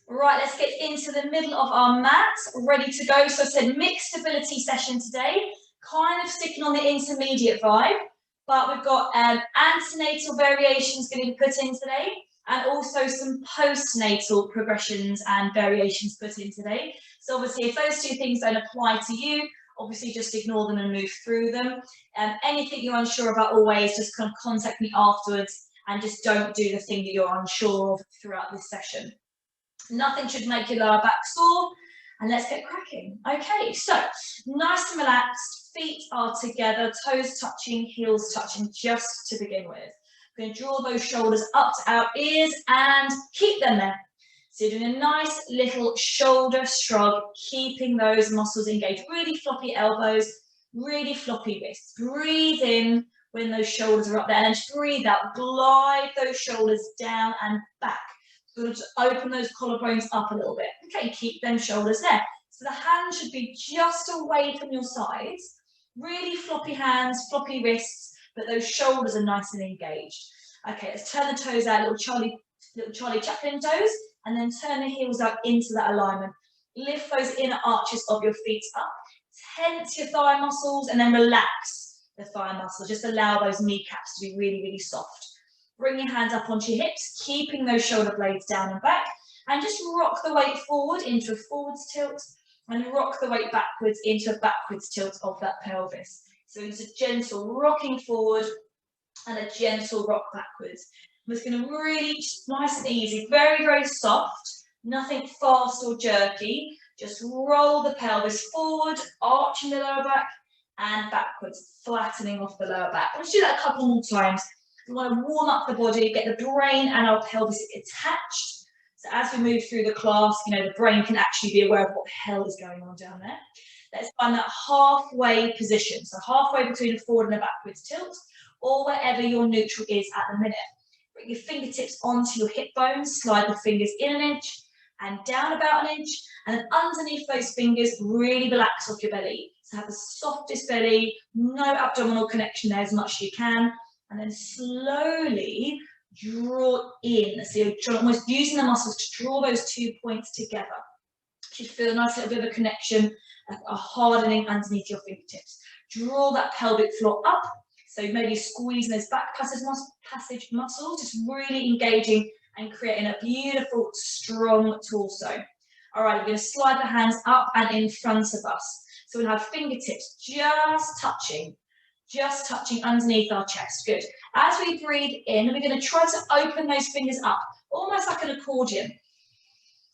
Right, let's get into the middle of our mat, ready to go. So I said mixed stability session today, kind of sticking on the intermediate vibe, but we've got antenatal variations going to be put in today, and also some postnatal progressions and variations put in today. So obviously, if those two things don't apply to you, obviously just ignore them and move through them. Anything you're unsure about, always just kind of contact me afterwards, and just don't do the thing that you're unsure of throughout this session. Nothing should make your lower back sore, and let's get cracking. Okay, so nice and relaxed, feet are together, toes touching, heels touching, just to begin with. We're going to draw those shoulders up to our ears and keep them there. So you're doing a nice little shoulder shrug, keeping those muscles engaged. Really floppy elbows, really floppy wrists. Breathe in when those shoulders are up there, and then just breathe out. Glide those shoulders down and back. So just open those collarbones up a little bit. Okay, keep them shoulders there. So the hands should be just away from your sides. Really floppy hands, floppy wrists, but those shoulders are nice and engaged. Okay, let's turn the toes out, little Charlie Chaplin toes, and then turn the heels out into that alignment. Lift those inner arches of your feet up. Tense your thigh muscles, and then relax the thigh muscles. Just allow those kneecaps to be really, really soft. Bring your hands up onto your hips, keeping those shoulder blades down and back, and just rock the weight forward into a forwards tilt, and rock the weight backwards into a backwards tilt of that pelvis. So it's a gentle rocking forward and a gentle rock backwards. I'm just going to really, just nice and easy, very, very soft, nothing fast or jerky. Just roll the pelvis forward, arching the lower back, and backwards, flattening off the lower back. Let's do that a couple more times. We want to warm up the body, get the brain and our pelvis attached. So as we move through the class, you know, the brain can actually be aware of what the hell is going on down there. Let's find that halfway position. So halfway between a forward and a backwards tilt, or wherever your neutral is at the minute. Bring your fingertips onto your hip bones, slide the fingers in an inch and down about an inch, and then underneath those fingers, really relax off your belly. So have the softest belly, no abdominal connection there as much as you can. And then slowly draw in. So you're almost using the muscles to draw those 2 points together. You should feel a nice little bit of a connection, a hardening underneath your fingertips. Draw that pelvic floor up. So maybe squeezing those back passage muscles, just really engaging and creating a beautiful, strong torso. All right, we're going to slide the hands up and in front of us. So we'll have fingertips just touching underneath our chest. Good. As we breathe in, we're going to try to open those fingers up, almost like an accordion.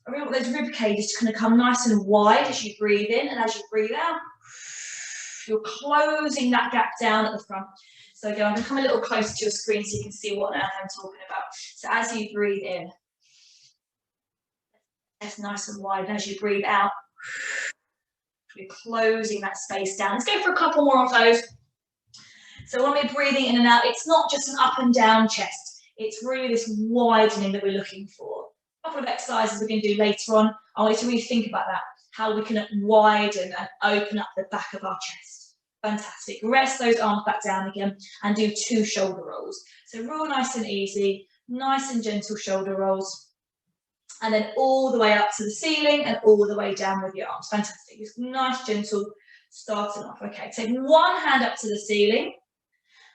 I really want those rib cages to kind of come nice and wide as you breathe in, and as you breathe out, you're closing that gap down at the front. So again, I'm going to come a little closer to your screen so you can see what I'm talking about. So as you breathe in, it's nice and wide, and as you breathe out, you're closing that space down. Let's go for a couple more of those. So when we're breathing in and out, it's not just an up and down chest. It's really this widening that we're looking for. A couple of exercises we're going to do later on. I want you to really think about that, how we can widen and open up the back of our chest. Fantastic. Rest those arms back down again and do 2 shoulder rolls. So real nice and easy, nice and gentle shoulder rolls. And then all the way up to the ceiling and all the way down with your arms. Fantastic. Just nice, gentle starting off. Okay, take one hand up to the ceiling.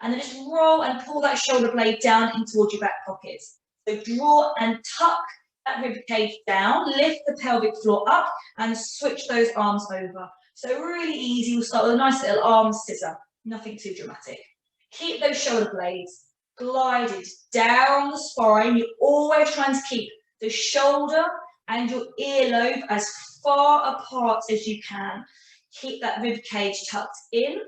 And then just roll and pull that shoulder blade down in towards your back pockets. So draw and tuck that rib cage down, lift the pelvic floor up, and switch those arms over. So really easy. We'll start with a nice little arm scissor, nothing too dramatic. Keep those shoulder blades glided down the spine. You're always trying to keep the shoulder and your earlobe as far apart as you can. Keep that rib cage tucked in.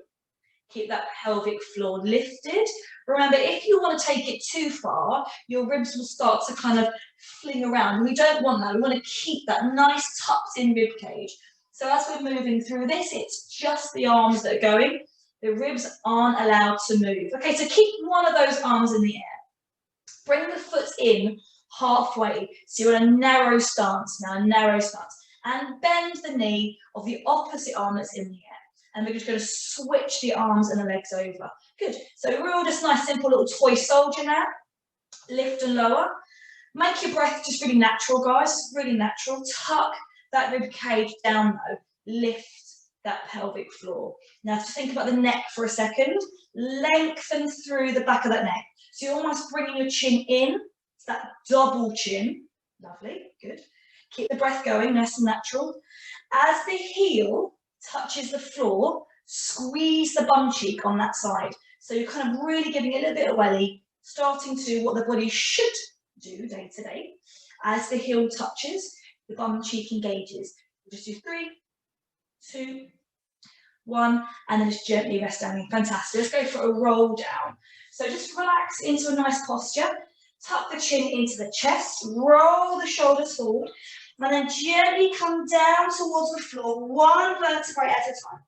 Keep that pelvic floor lifted. Remember, if you want to take it too far, your ribs will start to kind of fling around. We don't want that. We want to keep that nice tucked in rib cage. So as we're moving through this, it's just the arms that are going. The ribs aren't allowed to move. Okay, so keep one of those arms in the air. Bring the foot in halfway. So you're in a narrow stance now, a narrow stance. And bend the knee of the opposite arm that's in the air. And we're just going to switch the arms and the legs over. Good. So we're all just nice, simple little toy soldier now. Lift and lower. Make your breath just really natural, guys, really natural. Tuck that rib cage down though, lift that pelvic floor. Now to think about the neck for a second, lengthen through the back of that neck. So you're almost bringing your chin in, it's that double chin. Lovely, good. Keep the breath going, nice and natural. As the heel touches the floor, squeeze the bum cheek on that side. So you're kind of really giving a little bit of welly, starting to do what the body should do day to day. As the heel touches, the bum cheek engages. We'll just do 3, 2, 1, and then just gently rest down. Fantastic. Let's go for a roll down. So just relax into a nice posture. Tuck the chin into the chest, roll the shoulders forward, and then gently come down towards the floor, one vertebrae at a time.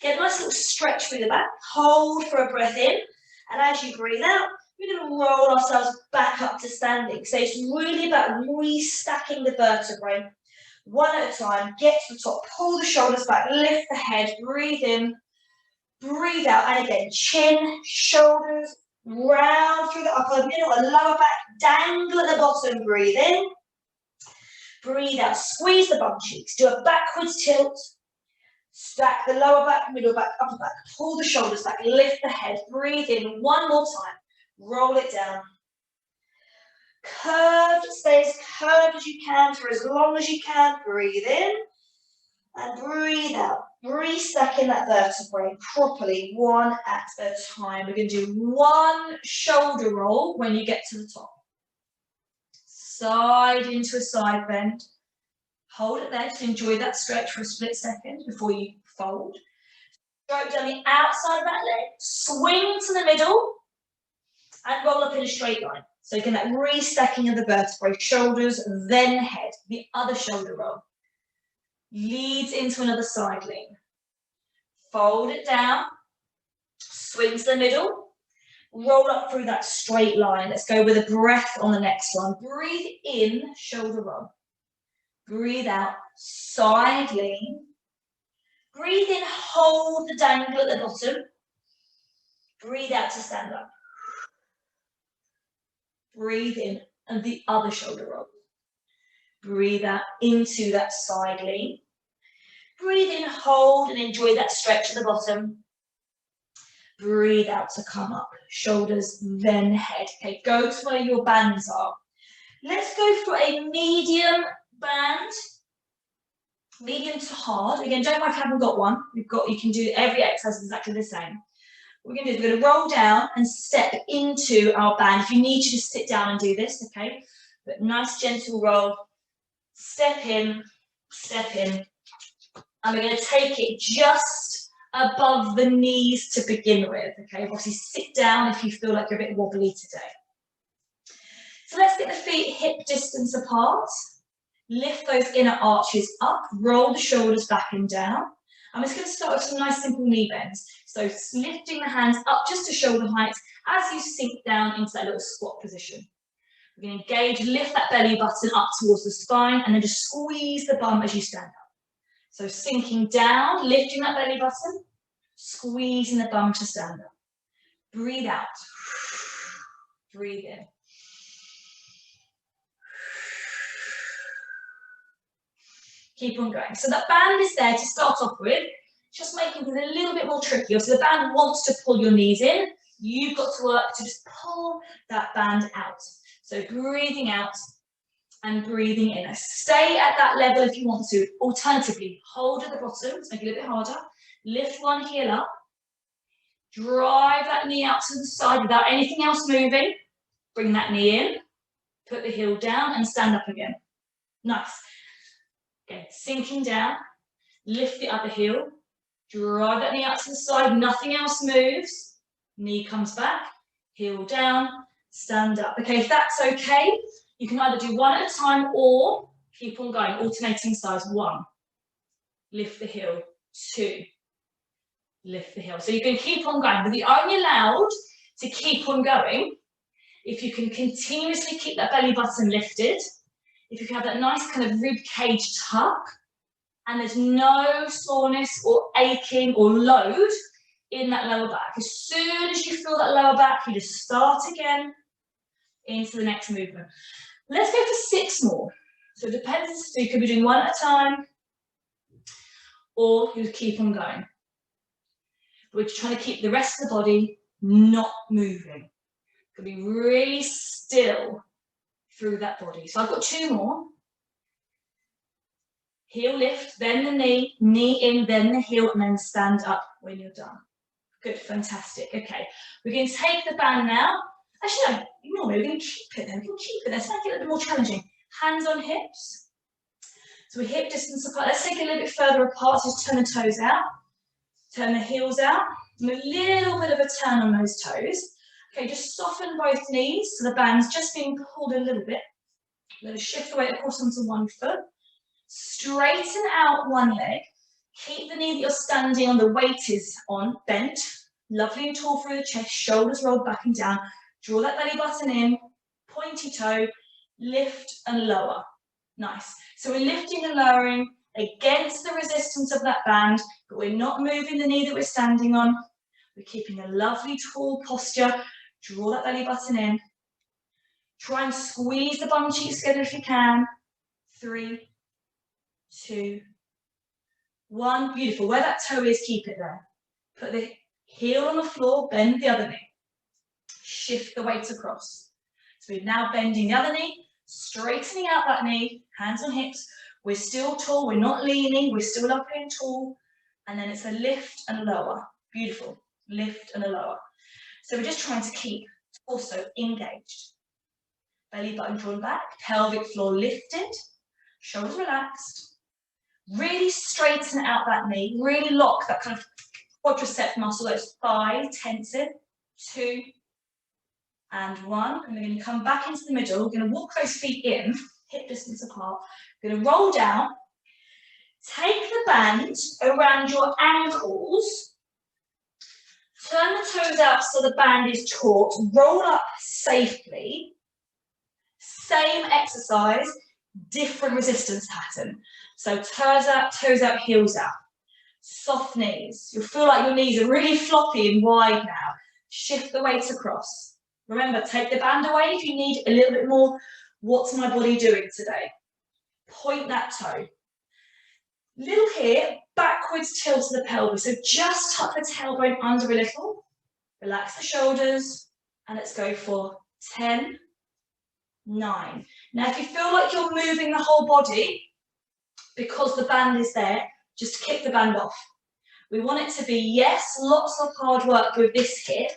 Get a nice little stretch through the back, hold for a breath in, and as you breathe out, we're going to roll ourselves back up to standing. So it's really about restacking the vertebrae, one at a time. Get to the top, pull the shoulders back, lift the head, breathe in, breathe out, and again, chin, shoulders, round through the upper, middle, and lower back, dangle at the bottom, breathe in, breathe out, squeeze the bum cheeks, do a backwards tilt, stack the lower back, middle back, upper back, pull the shoulders back, lift the head, breathe in, one more time, roll it down. Curved, stay as curved as you can for as long as you can, breathe in, and breathe out. Restacking that vertebrae properly, one at a time. We're going to do one shoulder roll when you get to the top. Side into a side bend. Hold it there, just enjoy that stretch for a split second before you fold. Stroke down the outside of that leg, swing to the middle, and roll up in a straight line. So again, that restacking of the vertebrae, shoulders, then head, the other shoulder roll. Leads into another side lean. Fold it down, swing to the middle, roll up through that straight line. Let's go with a breath on the next one. Breathe in, shoulder roll. Breathe out, side lean. Breathe in, hold the dangle at the bottom. Breathe out to stand up. Breathe in, and the other shoulder roll. Breathe out into that side lean. Breathe in, hold, and enjoy that stretch at the bottom. Breathe out to come up. Shoulders, then head. Okay, go to where your bands are. Let's go for a medium band. Medium to hard. Again, don't worry if you haven't got one. You can do every exercise exactly the same. What we're going to do is we're going to roll down and step into our band. If you need to just sit down and do this, okay? But nice gentle roll. Step in, and we're going to take it just above the knees to begin with, okay? Obviously sit down if you feel like you're a bit wobbly today. So let's get the feet hip distance apart. Lift those inner arches up, roll the shoulders back and down. I'm just going to start with some nice simple knee bends. So lifting the hands up just to shoulder height as you sink down into that little squat position. We're going to engage, lift that belly button up towards the spine, and then just squeeze the bum as you stand up. So sinking down, lifting that belly button, squeezing the bum to stand up. Breathe out. Breathe in. Keep on going. So that band is there to start off with, just making things a little bit more tricky. So the band wants to pull your knees in. You've got to work to just pull that band out. So breathing out and breathing in. Stay at that level if you want to. Alternatively, hold at the bottom, make it a little bit harder. Lift one heel up. Drive that knee out to the side without anything else moving. Bring that knee in. Put the heel down and stand up again. Nice. Okay, sinking down. Lift the other heel. Drive that knee out to the side. Nothing else moves. Knee comes back. Heel down. Stand up. Okay, if that's okay, you can either do one at a time or keep on going, alternating sides. 1, lift the heel. 2, lift the heel. So you can keep on going, but you're only allowed to keep on going if you can continuously keep that belly button lifted, if you can have that nice kind of rib cage tuck, and there's no soreness or aching or load in that lower back. As soon as you feel that lower back, you just start again. into the next movement. Let's go for 6 more. So it depends, so you could be doing 1 at a time, or you keep on going. We're trying to keep the rest of the body not moving. Could be really still through that body. So I've got 2 more. Heel lift, then the knee, knee in, then the heel, and then stand up when you're done. Good, fantastic. Okay, we're going to take the band now. Actually, no, ignore me. We're going to keep it there. We're going to keep it there. Let's make it a little bit more challenging. Hands on hips. So we're hip distance apart. Let's take it a little bit further apart. So just turn the toes out. Turn the heels out. And a little bit of a turn on those toes. Okay, just soften both knees. So the band's just being pulled a little bit. We're going to shift the weight across onto one foot. Straighten out one leg. Keep the knee that you're standing on, the weight is on, bent. Lovely and tall through the chest, shoulders rolled back and down. Draw that belly button in, pointy toe, lift and lower. Nice. So we're lifting and lowering against the resistance of that band, but we're not moving the knee that we're standing on. We're keeping a lovely tall posture. Draw that belly button in. Try and squeeze the bum cheeks together if you can. 3, 2, 1. Beautiful. Where that toe is, keep it there. Put the heel on the floor, bend the other knee. Shift the weight across. So we're now bending the other knee, straightening out that knee, hands on hips. We're still tall, we're not leaning, we're still up and tall. And then it's a lift and lower. Beautiful. Lift and a lower. So we're just trying to keep torso engaged. Belly button drawn back, pelvic floor lifted, shoulders relaxed. Really straighten out that knee, really lock that kind of quadricep muscle, those thighs, tense it. 2 and 1. And we're going to come back into the middle. We're going to walk those feet in, hip distance apart. We're going to roll down. Take the band around your ankles. Turn the toes out so the band is taut. Roll up safely. Same exercise, different resistance pattern. So toes out, heels out. Soft knees. You'll feel like your knees are really floppy and wide now. Shift the weight across. Remember, take the band away if you need a little bit more. What's my body doing today? Point that toe. Little here, backwards tilt to the pelvis. So just tuck the tailbone under a little. Relax the shoulders. And let's go for 10, 9. Now, if you feel like you're moving the whole body because the band is there, just kick the band off. We want it to be, yes, lots of hard work with this hip,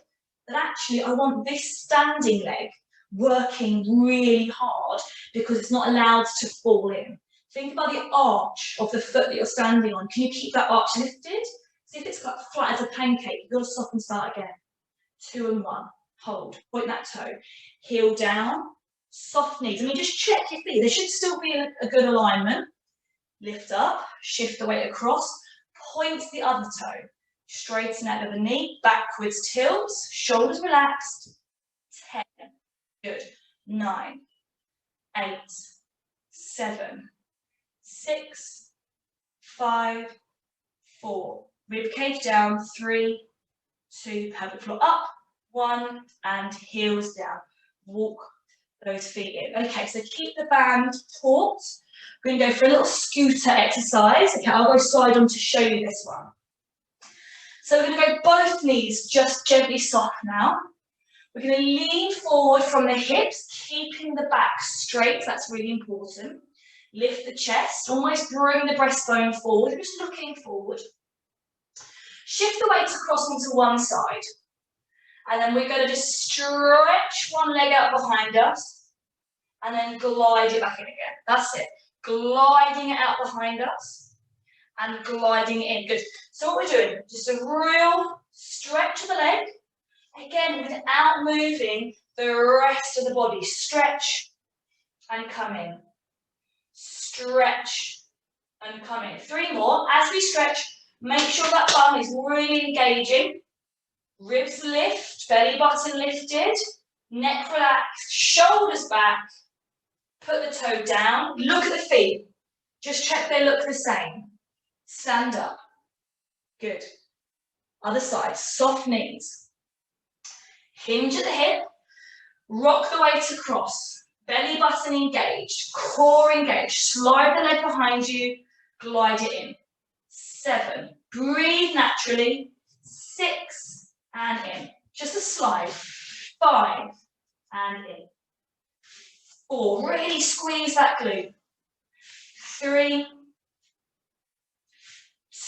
but actually I want this standing leg working really hard because it's not allowed to fall in. Think about the arch of the foot that you're standing on. Can you keep that arch lifted? See if it's got flat as a pancake. You've got to stop and start again. 2 and 1. Hold. Point that toe. Heel down. Soft knees. I mean, just check your feet. There should still be a good alignment. Lift up. Shift the weight across. Point the other toe. Straighten out of the knee. Backwards tilts. Shoulders relaxed. 10. Good. 9. 8. 7. 6, 5, 4. Ribcage down. 3, 2. Pelvic floor up. 1 and heels down. Walk those feet in. Okay, so keep the band taut. We're going to go for a little scooter exercise. Okay, I'll go side on to show you this one. So we're going to go both knees just gently soft now. We're going to lean forward from the hips, keeping the back straight. That's really important. Lift the chest, almost bring the breastbone forward, just looking forward. Shift the weight across onto one side. And then we're going to just stretch one leg out behind us and then glide it back in again. That's it. Gliding it out behind us and gliding it in. Good. So what we're doing, just a real stretch of the leg. Again, without moving the rest of the body. Stretch and come in. Stretch and come in. 3 more. As we stretch, make sure that bum is really engaging. Ribs lift, belly button lifted, neck relaxed, shoulders back. Put the toe down. Look at the feet. Just check they look the same. Stand up. Good. Other side. Soft knees. Hinge at the hip. Rock the weight across. Belly button engaged, core engaged. Slide the leg behind you, glide it in. 7, breathe naturally. 6, and in. Just a slide. 5, and in. 4, really squeeze that glute. 3,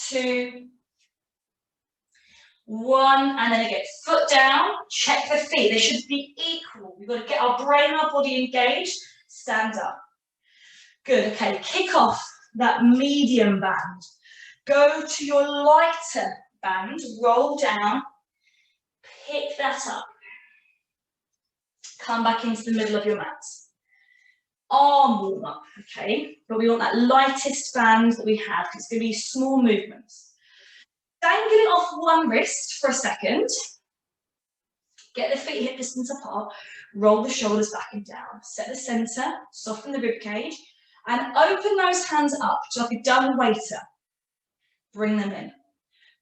2, 1, and then again, foot down, check the feet. They should be equal. We've got to get our brain and our body engaged. Stand up. Good, okay, kick off that medium band. Go to your lighter band, roll down, pick that up. Come back into the middle of your mat. Arm warm up, okay? But we want that lightest band that we have, because it's going to be small movements. Dangling off one wrist for a second. Get the feet hip distance apart. Roll the shoulders back and down. Set the center, soften the rib cage, and open those hands up to like a dumb waiter. Bring them in.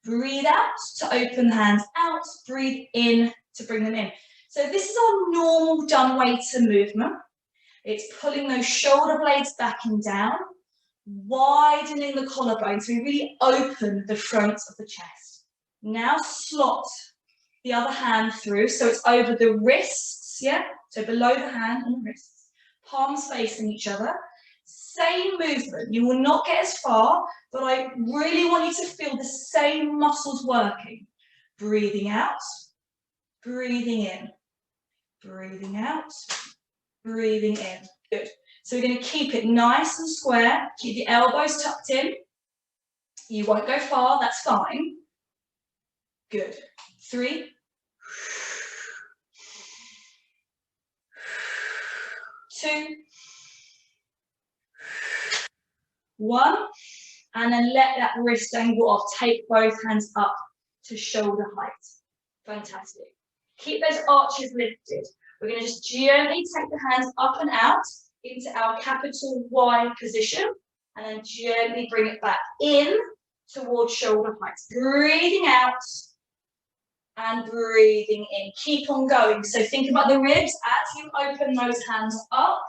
Breathe out to open the hands out. Breathe in to bring them in. So this is our normal dumb waiter movement. It's pulling those shoulder blades back and down, widening the collarbone so we really open the front of the chest. Now slot the other hand through, so it's over the wrists, yeah? So below the hand and the wrists. Palms facing each other. Same movement. You will not get as far, but I really want you to feel the same muscles working. Breathing out, breathing in, breathing out, breathing in. Good. So we're going to keep it nice and square. Keep the elbows tucked in. You won't go far, that's fine. Good. 3, 2, 1, and then let that wrist angle off. Take both hands up to shoulder height. Fantastic. Keep those arches lifted. We're going to just gently take the hands up and out into our capital Y position, and then gently bring it back in towards shoulder height. Breathing out and breathing in. Keep on going. So think about the ribs as you open those hands up.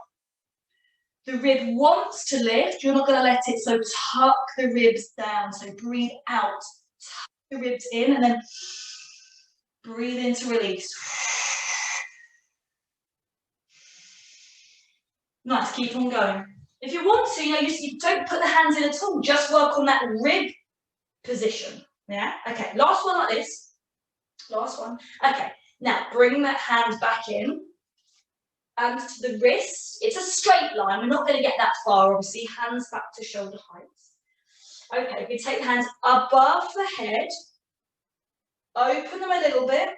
The rib wants to lift. You're not going to let it, so tuck the ribs down. So breathe out, tuck the ribs in, and then breathe in to release. Nice, keep on going. If you want to, you don't put the hands in at all. Just work on that rib position. Yeah? Okay, last one like this. Last one. Okay, now bring that hand back in. And to the wrist, it's a straight line. We're not going to get that far, obviously. Hands back to shoulder height. Okay, we take the hands above the head. Open them a little bit.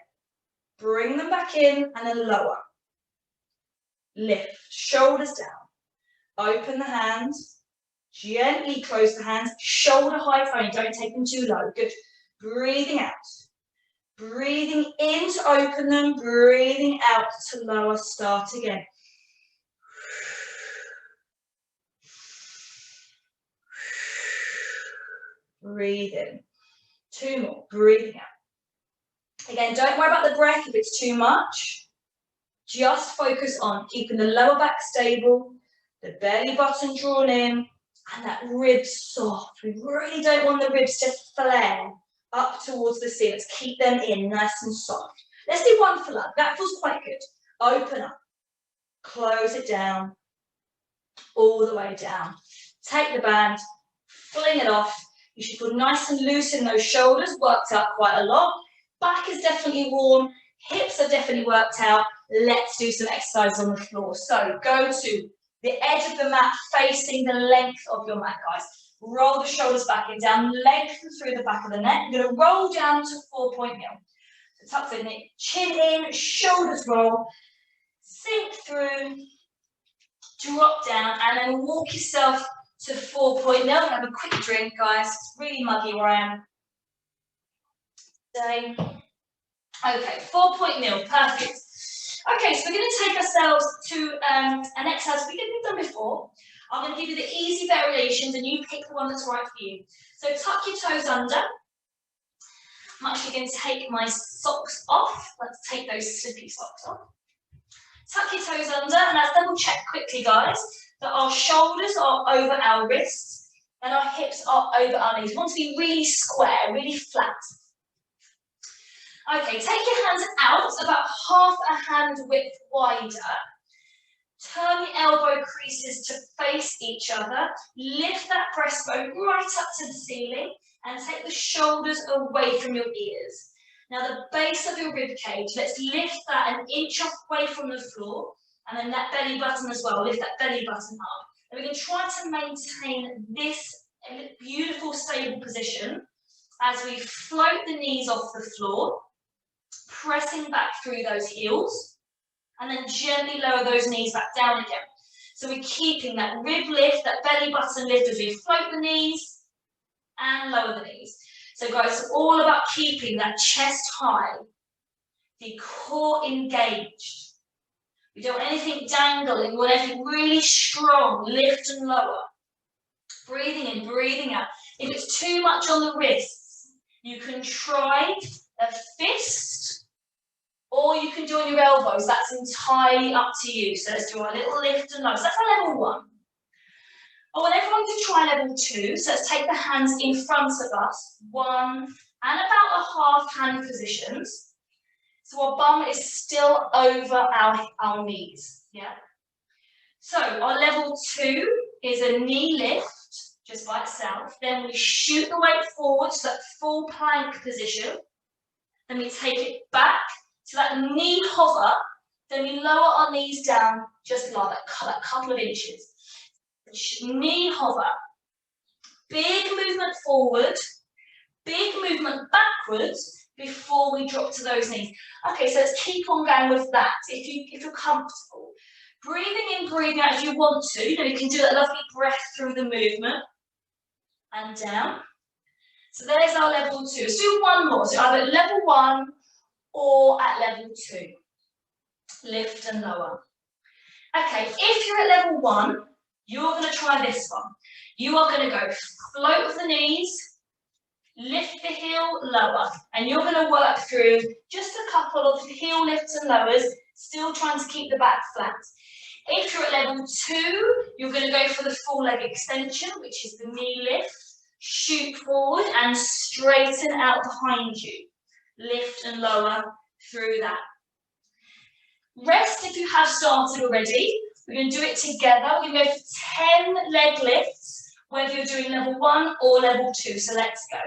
Bring them back in and then lower. Lift, shoulders down. Open the hands. Gently close the hands. Shoulder height only, don't take them too low. Good. Breathing out. Breathing in to open them, breathing out to lower. Start again. Breathe in. 2 more. Breathing out. Again, don't worry about the breath if it's too much. Just focus on keeping the lower back stable, the belly button drawn in, and that rib soft. We really don't want the ribs to flare up towards the ceiling. Let's keep them in nice and soft. Let's do one for love. That feels quite good. Open up. Close it down. All the way down. Take the band. Fling it off. You should feel nice and loose in those shoulders. Worked out quite a lot. Back is definitely warm. Hips are definitely worked out. Let's do some exercise on the floor. So go to the edge of the mat facing the length of your mat, guys. Roll the shoulders back and down, lengthen through the back of the neck. You're going to roll down to 4-point nil. So tuck the neck, chin in, shoulders roll, sink through, drop down, and then walk yourself to 4-point nil. Have a quick drink, guys. It's really muggy where I am today. Okay, 4-point nil, perfect. Okay, so we're going to take ourselves to an exercise we've done before. I'm going to give you the easy variations and you pick the one that's right for you. So tuck your toes under. I'm actually going to take my socks off. Let's take those slippy socks off. Tuck your toes under, and let's double check quickly, guys, that our shoulders are over our wrists and our hips are over our knees. We want to be really square, really flat. Okay, take your hands out about half a hand width wider. Turn the elbow creases to face each other. Lift that breastbone right up to the ceiling and take the shoulders away from your ears. Now the base of your rib cage, let's lift that an inch away from the floor, and then that belly button as well, lift that belly button up. And we're going to try to maintain this beautiful stable position as we float the knees off the floor, pressing back through those heels, and then gently lower those knees back down again. So we're keeping that rib lift, that belly button lift as we float the knees and lower the knees. So guys, it's all about keeping that chest high, the core engaged. We don't want anything dangling, we want everything really strong, lift and lower. Breathing in, breathing out. If it's too much on the wrists, you can try a fist, or you can do on your elbows. That's entirely up to you. So let's do our little lift and lower. So that's our level 1. I want everyone to try level 2. So let's take the hands in front of us. 1 and about a half hand positions. So our bum is still over our knees. Yeah. So our level 2 is a knee lift just by itself. Then we shoot the weight forward to that full plank position. Then we take it back to that knee hover. Then we lower our knees down just like that couple of inches. Knee hover. Big movement forward. Big movement backwards before we drop to those knees. Okay, so let's keep on going with that if you're comfortable. Breathing in, breathing out if you want to. You know, you can do that lovely breath through the movement. And down. So there's our level 2. Let's do one more. So either at level 1 or at level 2. Lift and lower. Okay, if you're at level 1, you're going to try this one. You are going to go float with the knees, lift the heel, lower. And you're going to work through just a couple of heel lifts and lowers, still trying to keep the back flat. If you're at level 2, you're going to go for the full leg extension, which is the knee lift. Shoot forward and straighten out behind you. Lift and lower through that. Rest if you have started already. We're going to do it together. We're going to go for 10 leg lifts, whether you're doing level 1 or level 2. So let's go.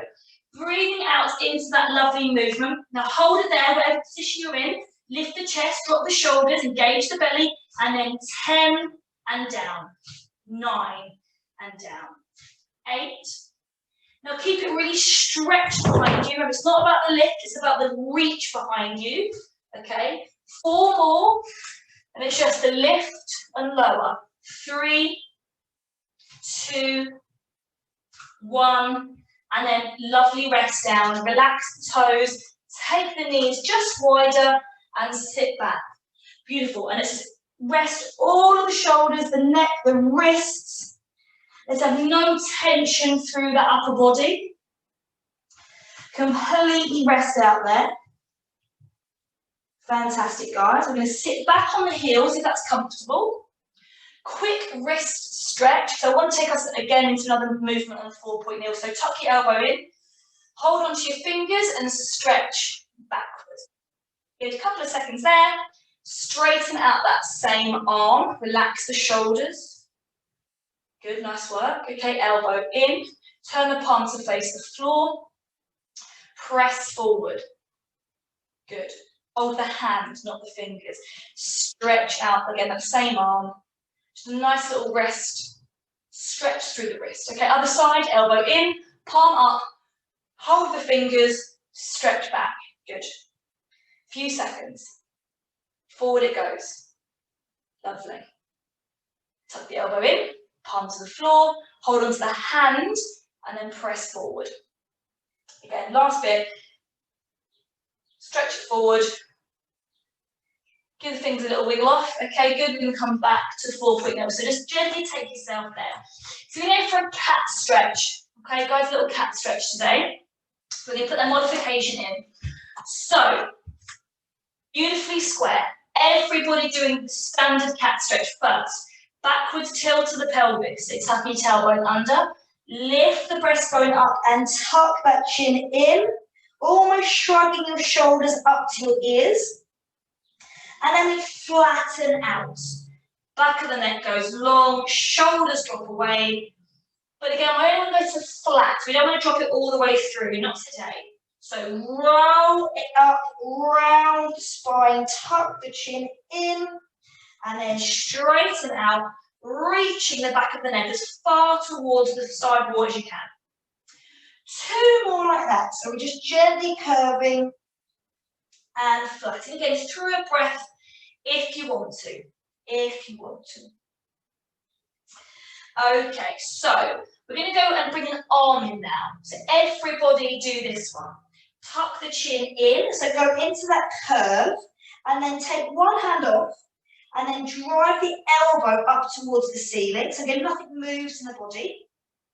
Breathing out into that lovely movement. Now hold it there, whatever position you're in. Lift the chest, drop the shoulders, engage the belly, and then 10 and down. 9 and down. 8. Now keep it really stretched behind you. Remember, it's not about the lift, it's about the reach behind you. Okay, 4 more, and it's just the lift and lower. 3, 2, 1, and then lovely rest down. Relax the toes, take the knees just wider, and sit back. Beautiful, and it's rest all of the shoulders, the neck, the wrists. Let's have no tension through that upper body. Completely rest out there. Fantastic, guys. We're going to sit back on the heels if that's comfortable. Quick wrist stretch. So I want to take us again into another movement on the 4-point kneel. So tuck your elbow in, hold onto your fingers and stretch backwards. Give it a couple of seconds there. Straighten out that same arm. Relax the shoulders. Good, nice work. Okay, elbow in. Turn the palm to face the floor. Press forward. Good. Hold the hand, not the fingers. Stretch out again, that same arm. Just a nice little rest. Stretch through the wrist. Okay, other side, elbow in, palm up. Hold the fingers, stretch back. Good. Few seconds. Forward it goes. Lovely. Tuck the elbow in. Palm to the floor, hold onto the hand, and then press forward. Again, last bit. Stretch it forward. Give the fingers a little wiggle off. Okay, good. We're going to come back to 4-point kneel. So just gently take yourself there. So we're going to go for a cat stretch. Okay, guys, a little cat stretch today. We're going to put that modification in. So, beautifully square. everybody doing the standard cat stretch first. Backwards tilt to the pelvis, so tuck your tailbone under, lift the breastbone up and tuck that chin in, almost shrugging your shoulders up to your ears. And then we flatten out. Back of the neck goes long, shoulders drop away. But again, we only want to go to flat. We don't want to drop it all the way through, not today. So roll it up, round the spine, tuck the chin in, and then straighten out, reaching the back of the neck as far towards the side wall as you can. 2 more like that. So we're just gently curving and flattening. Again, through a breath if you want to. If you want to. Okay, so we're going to go and bring an arm in now. So everybody do this one. Tuck the chin in, so go into that curve, and then take one hand off, and then drive the elbow up towards the ceiling. So again, nothing moves in the body.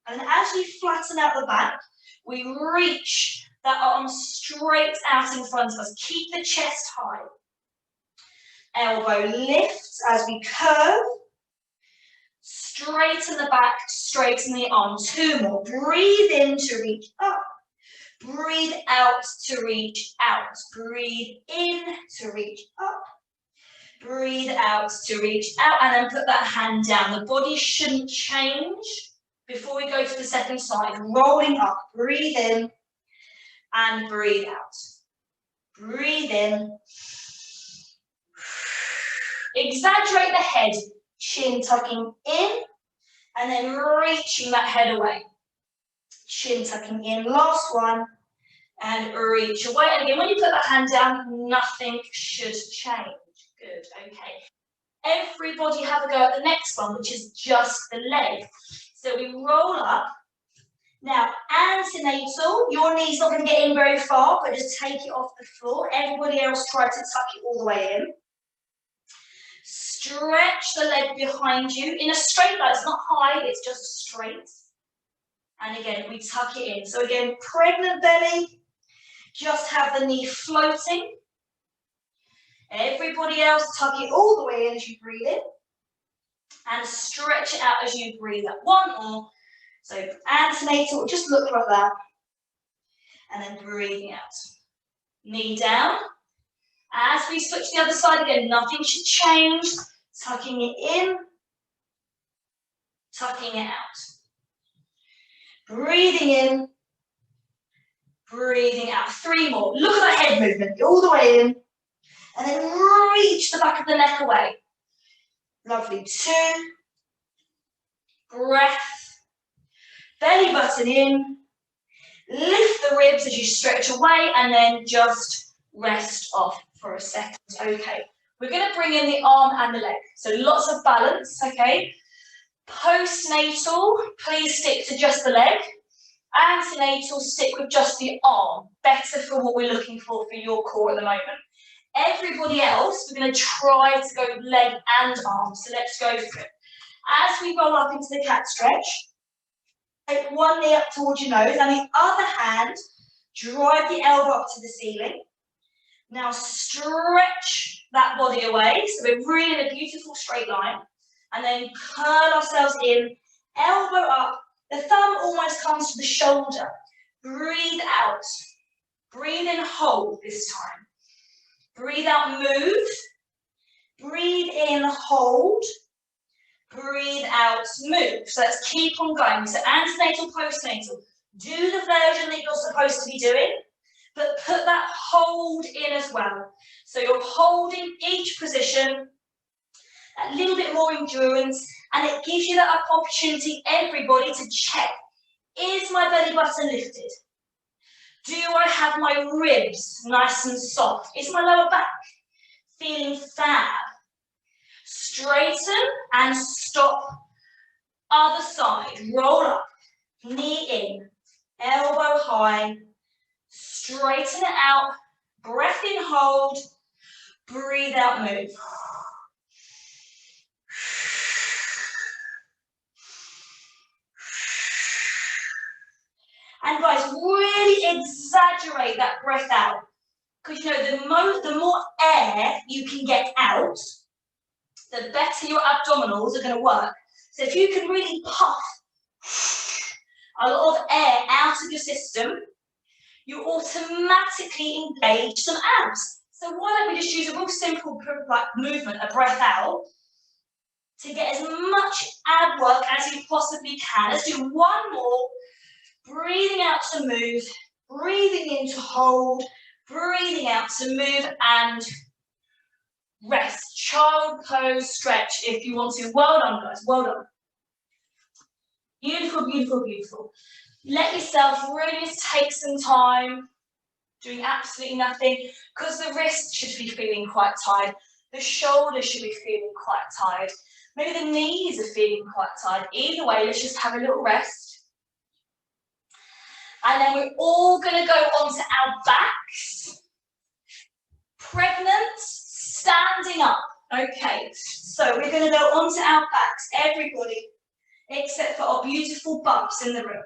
And then as we flatten out the back, we reach that arm straight out in front of us. Keep the chest high. Elbow lifts as we curve. Straighten the back, straighten the arm. 2 more. Breathe in to reach up. Breathe out to reach out. Breathe in to reach up. Breathe out to reach out. And then put that hand down. The body shouldn't change before we go to the second side. Rolling up. Breathe in and breathe out. Breathe in. Exaggerate the head. Chin tucking in. And then reaching that head away. Chin tucking in. Last one. And reach away. And again, when you put that hand down, nothing should change. Good, okay. Everybody have a go at the next one, which is just the leg. So we roll up. Now, antenatal, your knee's not going to get in very far, but just take it off the floor. Everybody else try to tuck it all the way in. Stretch the leg behind you in a straight line. It's not high, it's just straight. And again, we tuck it in. So again, pregnant belly, just have the knee floating. Everybody else, tuck it all the way in as you breathe in. And stretch it out as you breathe out. 1 more. So antenatal, just look like that. And then breathing out. Knee down. As we switch the other side again, nothing should change. Tucking it in. Tucking it out. Breathing in. Breathing out. 3 more. Look at the head movement. All the way in. And then reach the back of the neck away. Lovely. 2. Breath. Belly button in. Lift the ribs as you stretch away and then just rest off for a second. Okay. We're going to bring in the arm and the leg. So lots of balance, okay? Postnatal, please stick to just the leg. Antenatal, stick with just the arm. Better for what we're looking for your core at the moment. Everybody else, we're going to try to go leg and arm. So let's go for it. As we roll up into the cat stretch, take one knee up towards your nose and the other hand, drive the elbow up to the ceiling. Now stretch that body away. So we're really in a beautiful straight line. And then curl ourselves in, elbow up. The thumb almost comes to the shoulder. Breathe out. Breathe in, hold this time. Breathe out, move. Breathe in, hold. Breathe out, move. So let's keep on going. So antenatal, postnatal. Do the version that you're supposed to be doing, but put that hold in as well. So you're holding each position, a little bit more endurance, and it gives you that opportunity, everybody, to check. Is my belly button lifted? Do I have my ribs nice and soft? Is my lower back feeling fab? Straighten and stop. Other side. Roll up. Knee in. Elbow high. Straighten it out. Breath in, hold. Breathe out, move. And guys, really exaggerate that breath out. because you know the more air you can get out, the better your abdominals are going to work. So if you can really puff a lot of air out of your system, you automatically engage some abs. So why don't we just use a real simple movement, a breath out, to get as much ab work as you possibly can. Let's do one more. Breathing out to move, breathing in to hold, breathing out to move and rest. Child pose stretch if you want to. Well done, guys. Well done. Beautiful, beautiful, beautiful. Let yourself really just take some time doing absolutely nothing, because the wrist should be feeling quite tired. The shoulders should be feeling quite tired. Maybe the knees are feeling quite tired. Either way, let's just have a little rest. And then we're all going to go onto our backs. Pregnant, standing up. Okay, so we're going to go onto our backs, everybody, except for our beautiful bumps in the room.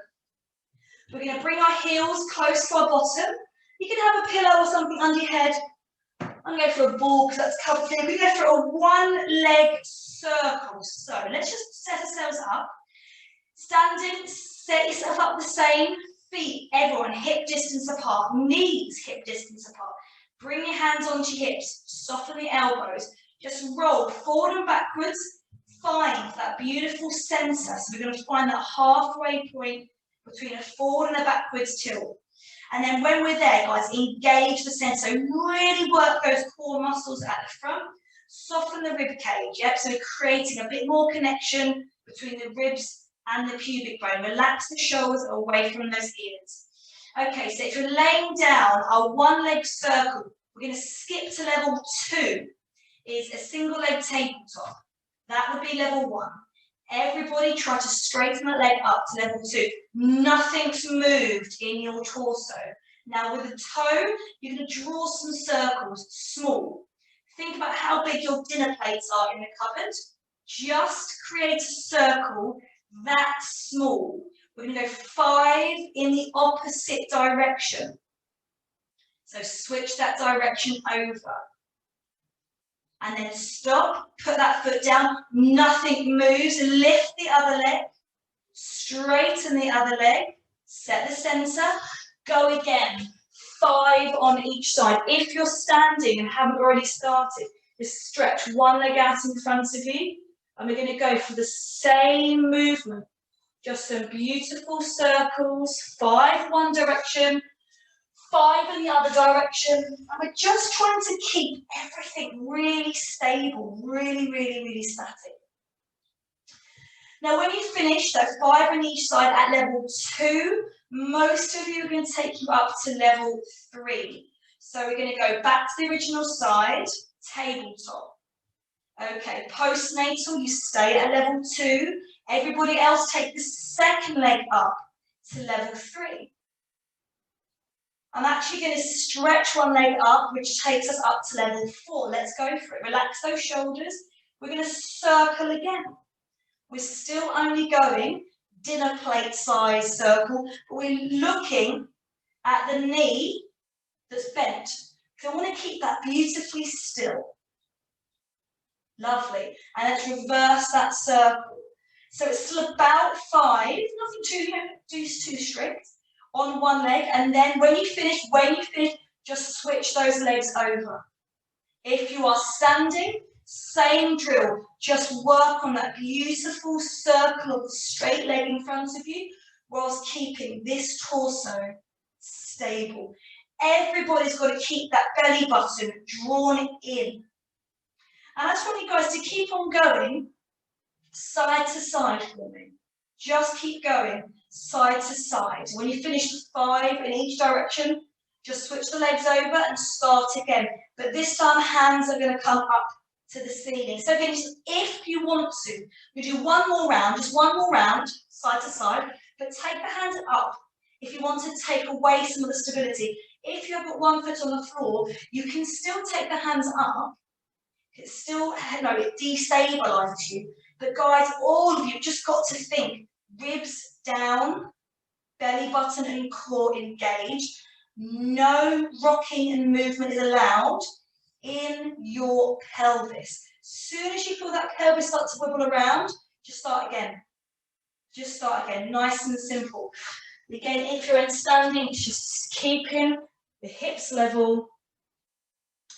We're going to bring our heels close to our bottom. You can have a pillow or something under your head. I'm going to go for a ball because that's comfortable. We're going to go for a one-leg circle. So let's just set ourselves up. Standing, set yourself up the same. Feet, everyone, hip distance apart. Knees, hip distance apart. Bring your hands onto your hips. Soften the elbows. Just roll forward and backwards. Find that beautiful centre. So we're going to find that halfway point between a forward and a backwards tilt. And then when we're there, guys, engage the centre. So really work those core muscles at the front. Soften the rib cage. Yep, so we're creating a bit more connection between the ribs and the pubic bone. Relax the shoulders away from those ears. Okay, so if you're laying down our one-leg circle, we're going to skip to level 2. Is a single leg tabletop. That would be level 1. Everybody try to straighten that leg up to level 2. Nothing's moved in your torso. Now with the toe, you're going to draw some circles, small. Think about how big your dinner plates are in the cupboard. Just create a circle that small. We're going to go 5 in the opposite direction. So switch that direction over. And then stop, put that foot down, nothing moves, lift the other leg, straighten the other leg, set the centre, go again, 5 on each side. If you're standing and haven't already started, just stretch one leg out in front of you, and we're going to go for the same movement. Just some beautiful circles, 5 one direction, 5 in the other direction, and we're just trying to keep everything really stable, really static. Now when you finish, so 5 on each side at level 2, most of you are going to take you up to level 3. So we're going to go back to the original side, tabletop. Okay, postnatal, you stay at level 2. Everybody else take the second leg up to level 3. I'm actually going to stretch one leg up, which takes us up to level 4. Let's go for it. Relax those shoulders. We're going to circle again. We're still only going dinner plate size circle, but we're looking at the knee that's bent. So I want to keep that beautifully still. Lovely. And let's reverse that circle. So it's still about 5, nothing too strict, on one leg, and then when you finish, just switch those legs over. If you are standing, same drill, just work on that beautiful circle of the straight leg in front of you, whilst keeping this torso stable. Everybody's got to keep that belly button drawn in. And I just want you guys to keep on going side to side for me. Just keep going side to side. When you finish with 5 in each direction, just switch the legs over and start again. But this time, hands are going to come up to the ceiling. So again, if you want to, we do one more round, just one more round, side to side, but take the hands up if you want to take away some of the stability. If you've got one foot on the floor, you can still take the hands up. It's still, it destabilizes you. But guys, all of you just got to think, ribs down, belly button and core engaged. No rocking and movement is allowed in your pelvis. As soon as you feel that pelvis start to wibble around, just start again. Just start again, nice and simple. Again, if you're in standing, it's just keeping the hips level.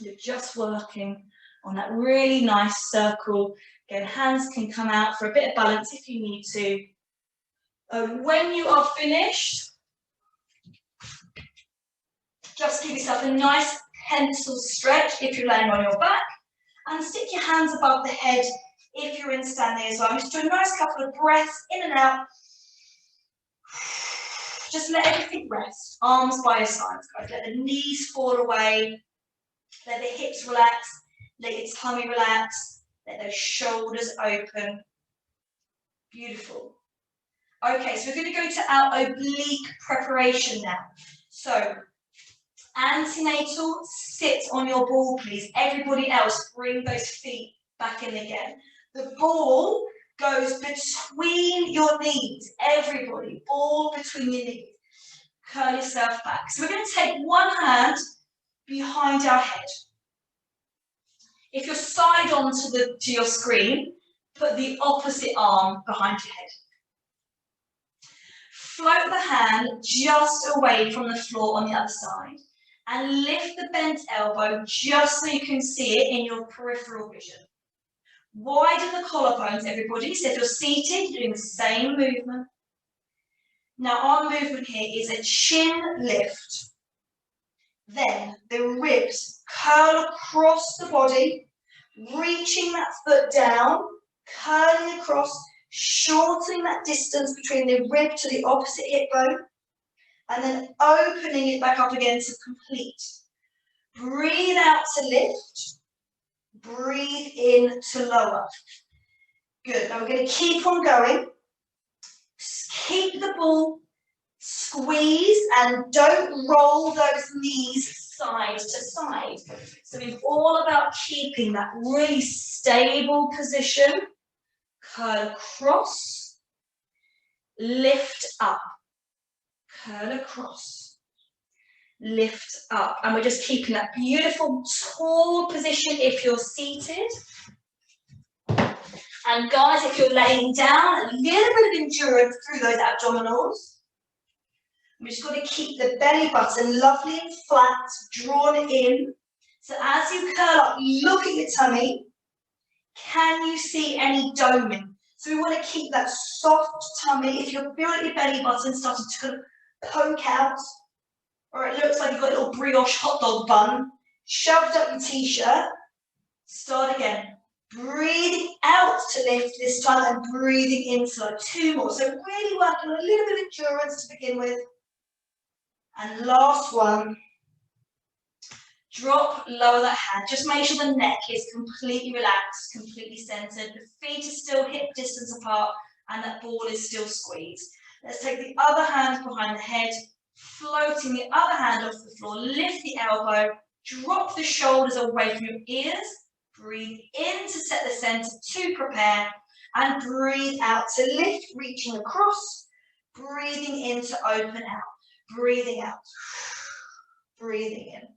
You're just working on that really nice circle. Again, hands can come out for a bit of balance if you need to. When you are finished, just give yourself a nice pencil stretch if you're laying on your back, and stick your hands above the head if you're in standing as well. Just do a nice couple of breaths in and out. Just let everything rest. Arms by your sides, guys. Let the knees fall away. Let the hips relax. Let your tummy relax. Let those shoulders open. Beautiful. Okay, so we're going to go to our oblique preparation now. So, antenatal, sit on your ball, please. Everybody else, bring those feet back in again. The ball goes between your knees. Everybody, ball between your knees. Curl yourself back. So we're going to take one hand behind our head. If you're side on to your screen, put the opposite arm behind your head. Float the hand just away from the floor on the other side and lift the bent elbow just so you can see it in your peripheral vision. Widen the collarbones, everybody. So if you're seated, you're doing the same movement. Now our movement here is a chin lift. Then the ribs curl across the body, reaching that foot down, curling across, shortening that distance between the rib to the opposite hip bone, and then opening it back up again to complete. Breathe out to lift, breathe in to lower. Good, now we're going to keep on going. Keep the ball squeezed and don't roll those knees side to side. So it's all about keeping that really stable position. Curl across, lift up, curl across, lift up. And we're just keeping that beautiful tall position if you're seated. And guys, if you're laying down, a little bit of endurance through those abdominals. We've just got to keep the belly button lovely and flat, drawn in. So as you curl up, look at your tummy. Can you see any doming? So we want to keep that soft tummy. If you feel like your belly button starting to kind of poke out, or it looks like you've got a little brioche hot dog bun, shoved up your t-shirt, start again. Breathing out to lift this time and breathing in slow. Two more. So really working on a little bit of endurance to begin with. And last one. Drop, lower that hand. Just make sure the neck is completely relaxed, completely centered. The feet are still hip distance apart and that ball is still squeezed. Let's take the other hand behind the head, floating the other hand off the floor. Lift the elbow, drop the shoulders away from your ears. Breathe in to set the center to prepare and breathe out to lift, reaching across. Breathing in to open out. Breathing out. Breathing in.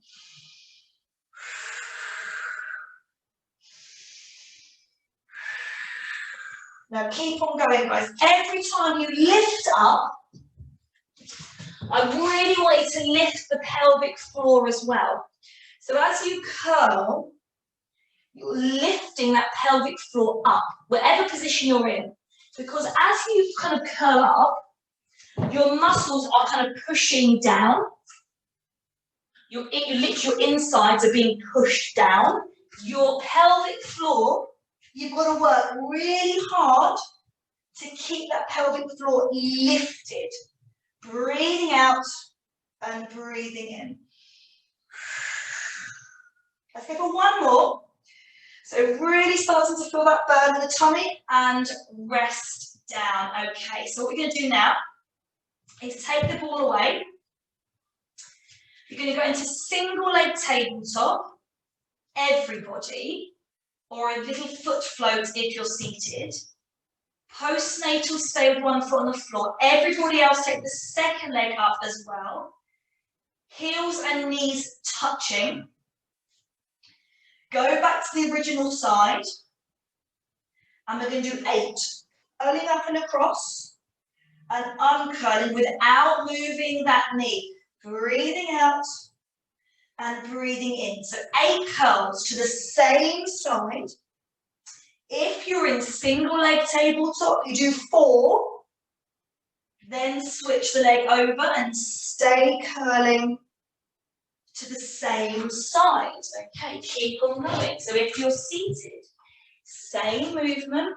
Now keep on going, guys. Every time you lift up, I really want you to lift the pelvic floor as well. So as you curl, you're lifting that pelvic floor up, whatever position you're in. Because as you kind of curl up, your muscles are kind of pushing down. Your insides are being pushed down. Your pelvic floor, you've got to work really hard to keep that pelvic floor lifted. Breathing out and breathing in. Let's go for one more. So really starting to feel that burn in the tummy and rest down. Okay, so what we're going to do now is take the ball away. You're going to go into single leg tabletop, everybody, or a little foot float if you're seated. Postnatal, stay with one foot on the floor. Everybody else take the second leg up as well. Heels and knees touching. Go back to the original side. And we're going to do 8. Curling up and across. And uncurling without moving that knee. Breathing out and breathing in. So 8 curls to the same side. If you're in single leg tabletop, you do 4. Then switch the leg over and stay curling to the same side. Okay, keep on going. So if you're seated, same movement,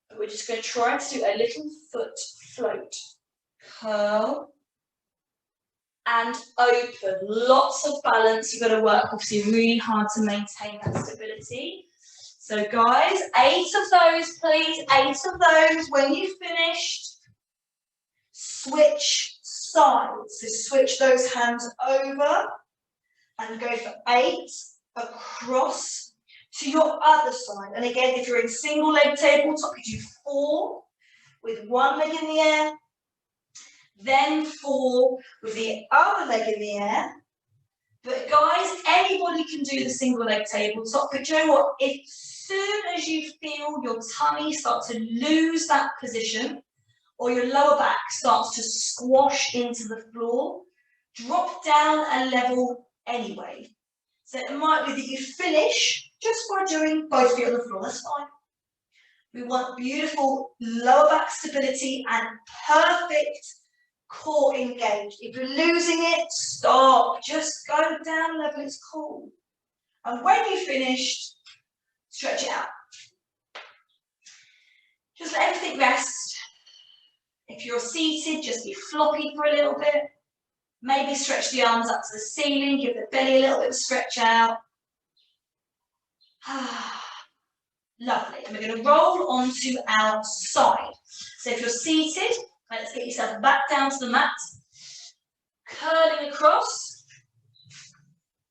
but we're just going to try to do a little foot float. Curl and open. Lots of balance. You've got to work obviously really hard to maintain that stability. So guys, 8 of those, please. 8 of those. When you've finished, switch sides. So switch those hands over and go for 8 across to your other side. And again, if you're in single leg tabletop, you do 4 with one leg in the air, then 4 with the other leg in the air. But guys, anybody can do the single leg tabletop, but you know what? As soon as you feel your tummy start to lose that position, or your lower back starts to squash into the floor, drop down a level anyway. So it might be that you finish just by doing both feet on the floor, that's fine. We want beautiful lower back stability and perfect core engaged. If you're losing it, stop. Just go down level, it's cool. And when you've finished, stretch it out. Just let everything rest. If you're seated, just be floppy for a little bit. Maybe stretch the arms up to the ceiling, give the belly a little bit of stretch out. Lovely. And we're going to roll onto our side. So if you're seated, let's get yourself back down to the mat. Curling across.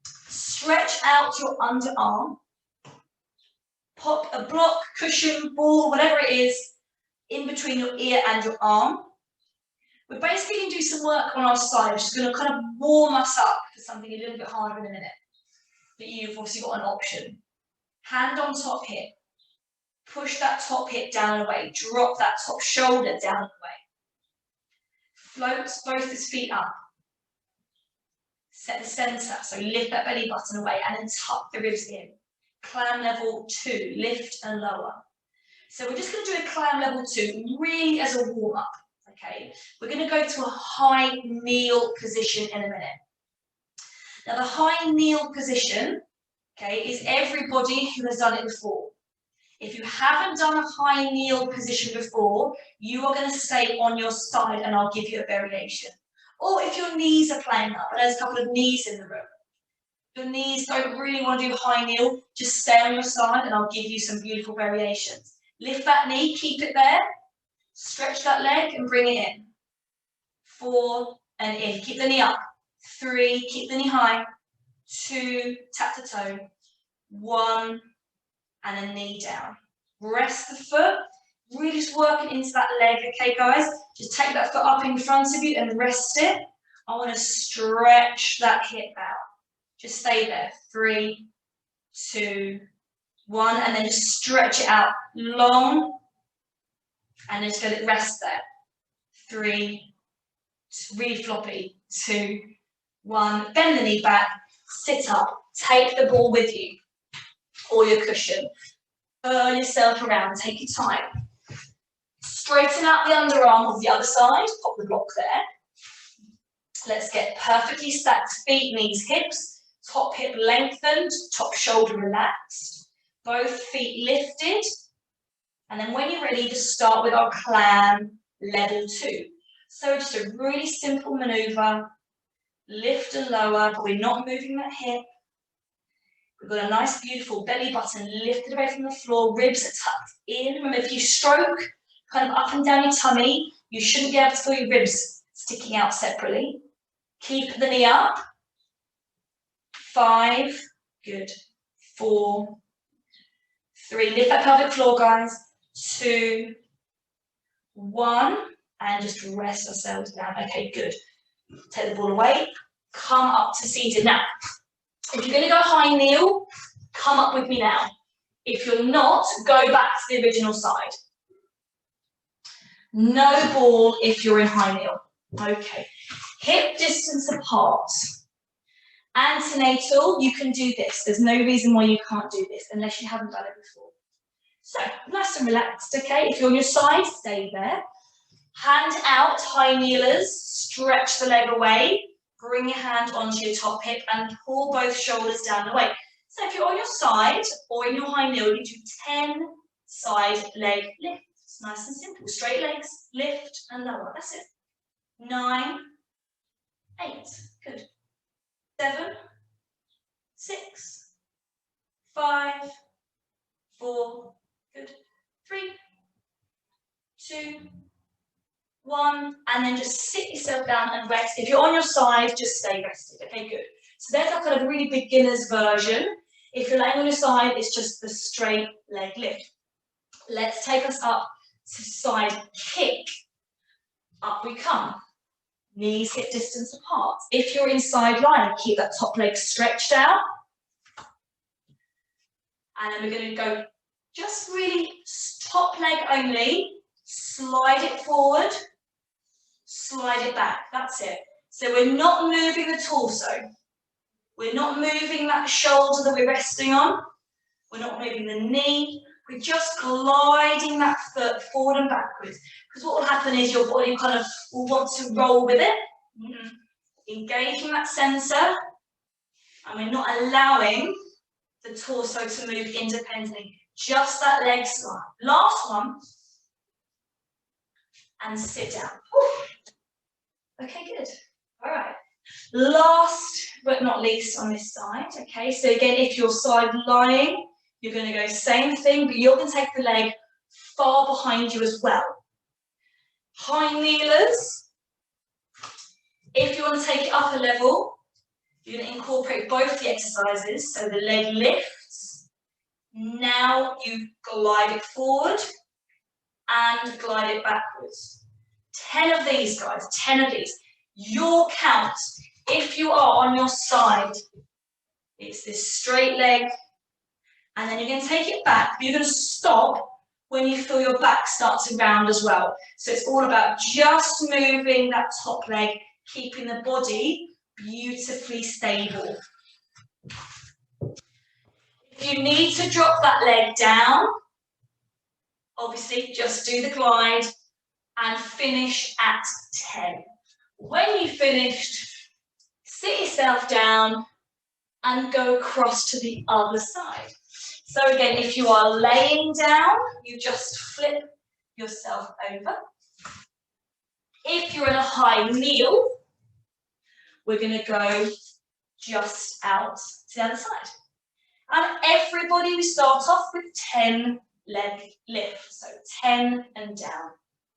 Stretch out your underarm. Pop a block, cushion, ball, whatever it is, in between your ear and your arm. We're basically going to do some work on our side, which is going to kind of warm us up for something a little bit harder in a minute. But you've obviously got an option. Hand on top hip. Push that top hip down and away. Drop that top shoulder down and away. Float both his feet up. Set the centre, so lift that belly button away and then tuck the ribs in. Clam level 2, lift and lower. So we're just going to do a clam level 2, really as a warm-up, okay? We're going to go to a high kneel position in a minute. Now the high kneel position, okay, is everybody who has done it before. If you haven't done a high kneel position before, you are going to stay on your side and I'll give you a variation. Or if your knees are playing up, and there's a couple of knees in the room. Your knees don't really want to do high kneel, just stay on your side and I'll give you some beautiful variations. Lift that knee, keep it there. Stretch that leg and bring it in. 4 and in. Keep the knee up. 3, keep the knee high. 2, tap the toe. 1, and a knee down. Rest the foot. Really just working into that leg, okay guys? Just take that foot up in front of you and rest it. I want to stretch that hip out. Just stay there. 3, 2, 1, and then just stretch it out long. And then just let it rest there. 3, really floppy. 2, 1. Bend the knee back. Sit up. Take the ball with you or your cushion. Turn yourself around. Take your time. Straighten out the underarm of the other side. Pop the block there. Let's get perfectly stacked feet, knees, hips. Top hip lengthened. Top shoulder relaxed. Both feet lifted. And then when you're ready, just start with our clam level 2. So just a really simple maneuver. Lift and lower, but we're not moving that hip. We've got a nice, beautiful belly button lifted away from the floor. Ribs are tucked in. Remember, if you stroke kind of up and down your tummy, you shouldn't be able to feel your ribs sticking out separately. Keep the knee up. 5, good. 4, 3, lift that pelvic floor, guys. 2, 1, and just rest ourselves down. Okay, good. Take the ball away. come up to seated. Now, if you're going to go high kneel, come up with me now. If you're not, go back to the original side. No ball if you're in high kneel. Okay. Hip distance apart. Antenatal, you can do this. There's no reason why you can't do this unless you haven't done it before. So, nice and relaxed, okay? If you're on your side, stay there. Hand out, high kneelers, stretch the leg away, bring your hand onto your top hip and pull both shoulders down the way. So if you're on your side or in your high kneel, you do 10 side leg lifts. Nice and simple, straight legs, lift and lower, that's it. 9, 8, good. 7, 6, 5, 4, good. 3, 2, 1, and then just sit yourself down and rest. If you're on your side, just stay rested. Okay, good. So there's that kind of really beginner's version. If you're laying on your side, it's just the straight leg lift. Let's take us up to side kick. Up we come. Knees hip distance apart. If you're in side line, keep that top leg stretched out. And then we're going to go just really top leg only. Slide it forward. Slide it back, that's it. So we're not moving the torso. We're not moving that shoulder that we're resting on. We're not moving the knee. We're just gliding that foot forward and backwards. Because what will happen is your body kind of will want to roll with it. Engaging that sensor. And we're not allowing the torso to move independently. Just that leg slide. Last one. And sit down. Okay, good. All right. Last but not least on this side, okay, so again, if you're side lying, you're going to go same thing, but you're going to take the leg far behind you as well. High kneelers. If you want to take it up a level, you're going to incorporate both the exercises, so the leg lifts. Now you glide it forward and glide it backwards. 10 of these, guys, 10 of these. Your count, if you are on your side, it's this straight leg, and then you're going to take it back, but you're going to stop when you feel your back start to round as well. So it's all about just moving that top leg, keeping the body beautifully stable. If you need to drop that leg down, obviously just do the glide and finish at 10. When you've finished, sit yourself down and go across to the other side. So again, if you are laying down, you just flip yourself over. If you're in a high kneel, we're going to go just out to the other side. And everybody, we start off with 10 leg lifts. So 10 and down,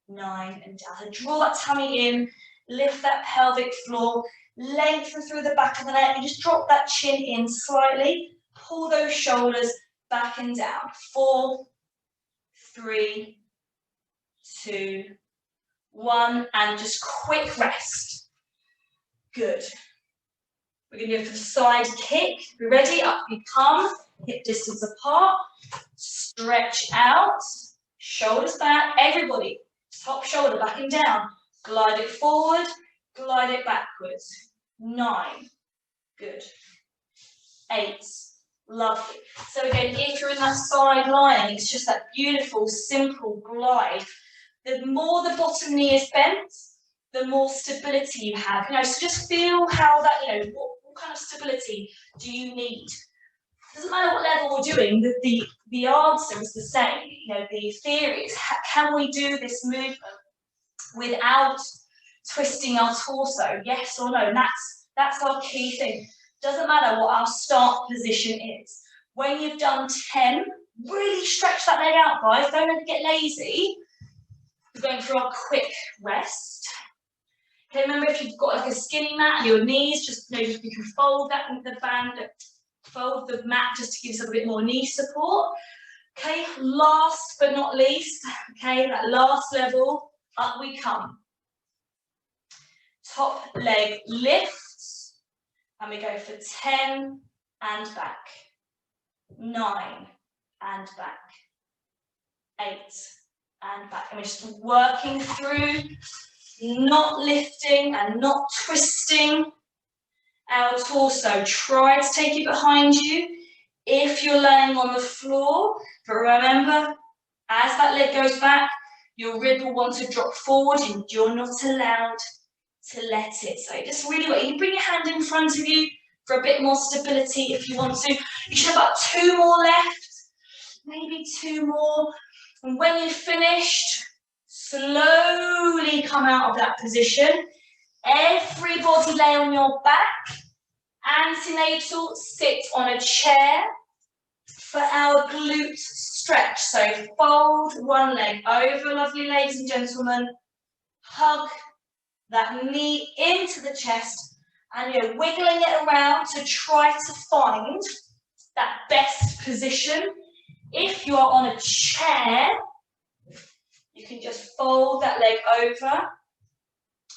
9 and down. So draw that tummy in, lift that pelvic floor, lengthen through the back of the neck, and just drop that chin in slightly. Pull those shoulders back and down. 4, 3, 2, 1, and just quick rest. Good. We're going to go for the side kick. We're ready? Up you come. Hip distance apart. Stretch out. Shoulders back. Everybody. Top shoulder back and down. Glide it forward. Glide it backwards. 9. Good. 8. Lovely. So again, if you're in that side lying, it's just that beautiful, simple glide. The more the bottom knee is bent, the more stability you have. So just feel how that, what kind of stability do you need? Doesn't matter what level we're doing, the answer is the same. The theory is, can we do this movement without twisting our torso? Yes or no? And that's our key thing. Doesn't matter what our start position is. When you've done 10, really stretch that leg out, guys. Don't get lazy. We're going for our quick rest. Okay, remember, if you've got like a skinny mat, your knees, just you can fold that with the band, fold the mat just to give yourself a bit more knee support. Okay, last but not least, okay, that last level, up we come. Top leg lifts. And we go for 10 and back, 9 and back, 8 and back. And we're just working through, not lifting and not twisting our torso. Try to take it behind you if you're laying on the floor. But remember, as that leg goes back, your rib will want to drop forward and you're not allowed to let it. So just really, you can bring your hand in front of you for a bit more stability if you want to. You should have about 2 more left, maybe 2 more. And when you've finished, slowly come out of that position. Everybody lay on your back. Antenatal, sit on a chair for our glute stretch. So fold one leg over, lovely ladies and gentlemen. Hug that knee into the chest and you're wiggling it around to try to find that best position. If you are on a chair, you can just fold that leg over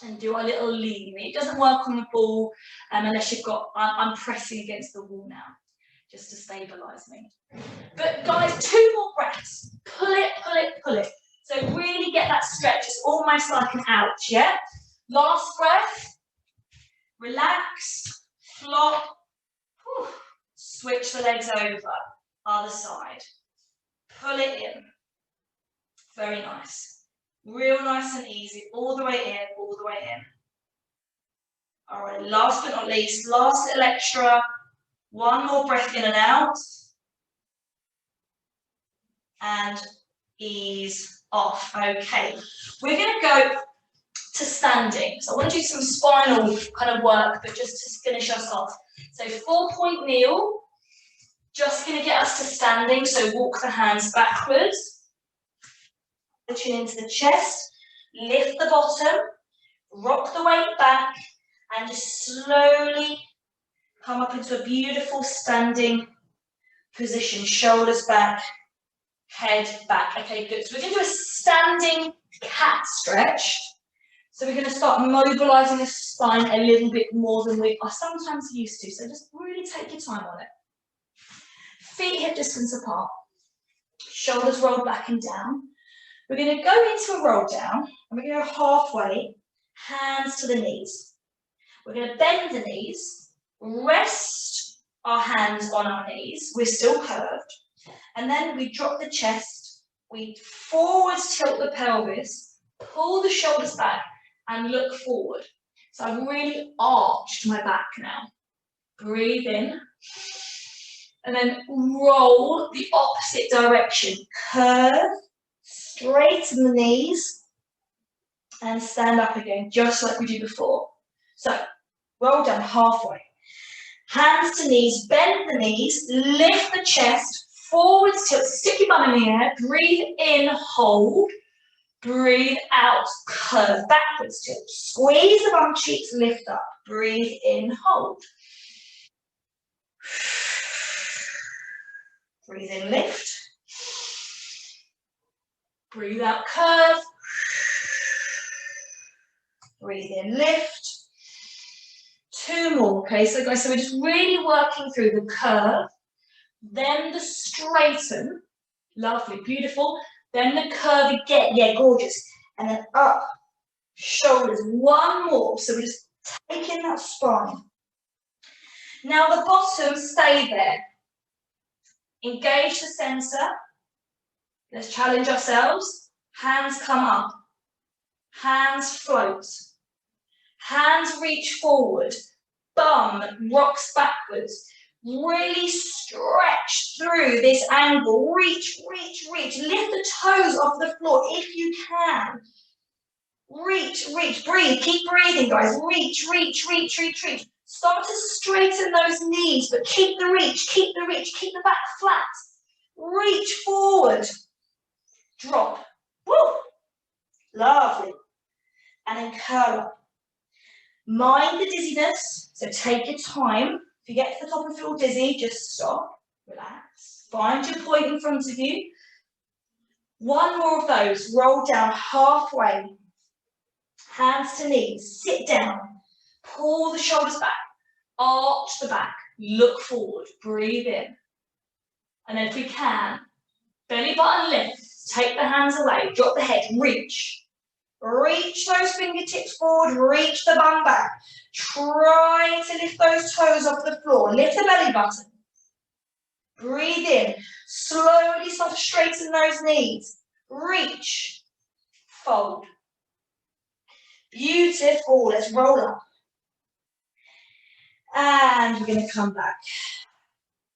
and do a little lean. It doesn't work on the ball unless you've got, I'm pressing against the wall now, just to stabilise me. But guys, 2 more breaths. Pull it, pull it, pull it. So really get that stretch. It's almost like an ouch, yeah? Last breath. Relax, flop, whew. Switch the legs over, other side. Pull it in. Very nice. Real nice and easy, all the way in, all the way in. All right, last but not least, last little extra. 1 more breath in and out. And ease off. Okay, we're going to go to standing. So I want to do some spinal kind of work, but just to finish us off. So 4-point kneel, just going to get us to standing. So walk the hands backwards, the chin into the chest, lift the bottom, rock the weight back, and just slowly come up into a beautiful standing position. Shoulders back, head back. Okay, good. So we're going to do a standing cat stretch. So we're going to start mobilising the spine a little bit more than we are sometimes used to. So just really take your time on it. Feet hip distance apart. Shoulders rolled back and down. We're going to go into a roll down. And we're going to go halfway. Hands to the knees. We're going to bend the knees. Rest our hands on our knees. We're still curved. And then we drop the chest. We forwards tilt the pelvis. Pull the shoulders back. And look forward. So I've really arched my back now. Breathe in. And then roll the opposite direction. Curve, straighten the knees, and stand up again, just like we did before. So roll down halfway. Hands to knees, bend the knees, lift the chest, forwards tilt, stick your bum in the air, breathe in, hold. Breathe out, curve backwards tilt. Squeeze the bum cheeks, lift up. Breathe in, hold. Breathe in, lift. Breathe out, curve. Breathe in, lift. 2 more, okay? So guys, so we're just really working through the curve, then the straighten. Lovely, beautiful. Then the curve again, yeah, gorgeous. And then up, shoulders, 1 more. So we're just taking that spine. Now the bottom, stay there. Engage the centre. Let's challenge ourselves. Hands come up. Hands float. Hands reach forward. Bum rocks backwards. Really stretch through this angle. Reach, reach, reach. Lift the toes off the floor if you can. Reach, reach, breathe. Keep breathing, guys. Reach, reach, reach, reach, reach. Start to straighten those knees, but keep the reach, keep the reach, keep the back flat. Reach forward. Drop. Woo! Lovely. And then curl up. Mind the dizziness, so take your time. If you get to the top and feel dizzy, just stop, relax. Find your point in front of you. 1 more of those. Roll down halfway. Hands to knees. Sit down. Pull the shoulders back. arch the back, look forward, breathe in. And then if we can, belly button lift, take the hands away, drop the head, reach. Reach those fingertips forward, reach the bum back. Try to lift those toes off the floor, lift the belly button. Breathe in, slowly soft straighten those knees. Reach, fold. Beautiful, let's roll up. And we're going to come back.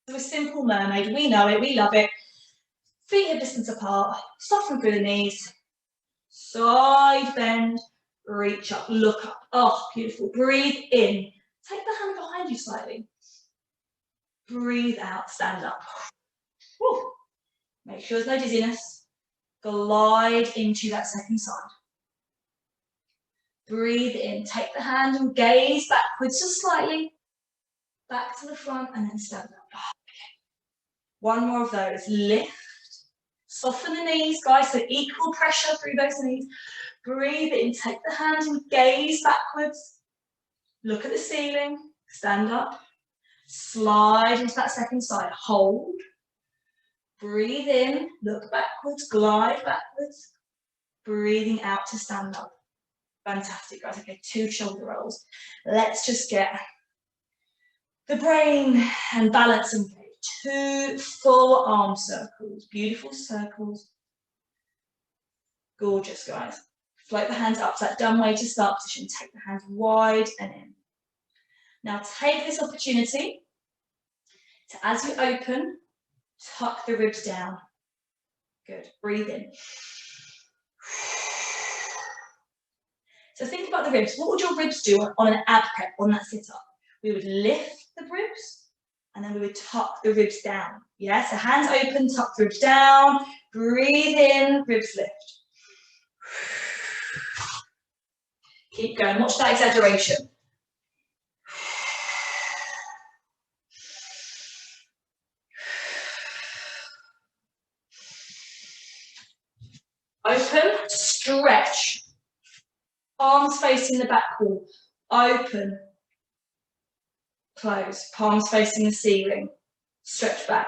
To a simple mermaid, we know it, we love it. Feet hip distance apart, soften through the knees. Side bend, reach up, look up. Oh, beautiful. Breathe in. Take the hand behind you slightly. Breathe out, stand up. Woo. Make sure there's no dizziness. Glide into that second side. Breathe in, take the hand and gaze backwards just slightly. Back to the front and then stand up. Okay. One more of those. Lift. Soften the knees, guys, so equal pressure through those knees. Breathe in, take the hand and gaze backwards. Look at the ceiling, stand up. Slide into that second side, hold. Breathe in, look backwards, glide backwards. Breathing out to stand up. Fantastic, guys. Okay, 2 shoulder rolls. Let's just get the brain and balance engaged. 2 full arm circles, beautiful circles. Gorgeous, guys. Float the hands up to that dumb way to start position. Take the hands wide and in. Now take this opportunity to, as you open, tuck the ribs down. Good, breathe in. So think about the ribs. What would your ribs do on an ab prep, on that sit-up? We would lift the ribs and then we would tuck the ribs down. Yeah, so hands open, tuck the ribs down, breathe in, ribs lift. Keep going, watch that exaggeration. Open, stretch. Palms facing the back wall. Open. Close. Palms facing the ceiling. Stretch back.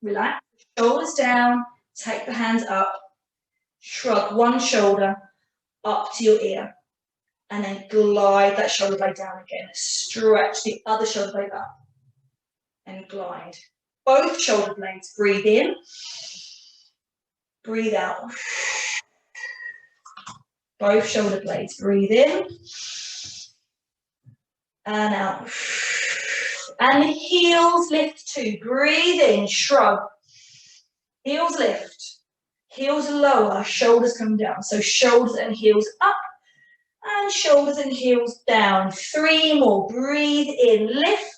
Relax. Shoulders down. Take the hands up. Shrug one shoulder up to your ear. And then glide that shoulder blade down again. Stretch the other shoulder blade up. And glide. Both shoulder blades. Breathe in. Breathe out. Both shoulder blades. Breathe in. And out. And the heels lift too. Breathe in. Shrug. Heels lift. Heels lower. Shoulders come down. So shoulders and heels up. And shoulders and heels down. 3 more. Breathe in. Lift.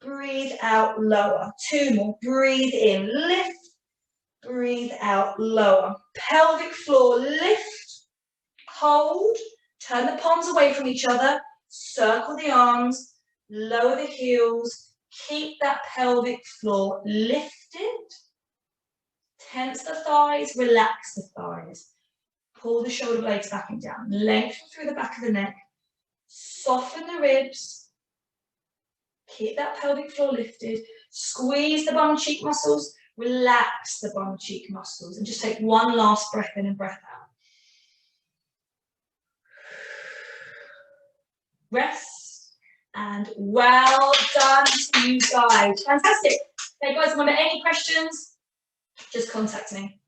Breathe out. Lower. 2 more. Breathe in. Lift. Breathe out. Lower. Pelvic floor. Lift. Hold. Turn the palms away from each other. Circle the arms. Lower the heels. Keep that pelvic floor lifted. Tense the thighs. Relax the thighs. Pull the shoulder blades back and down. Lengthen through the back of the neck. Soften the ribs. Keep that pelvic floor lifted. Squeeze the bum cheek muscles. Relax the bum cheek muscles. And just take one last breath in and breath out. Rest. And well done to you guys. Fantastic. Okay, guys, remember any questions? Just contact me.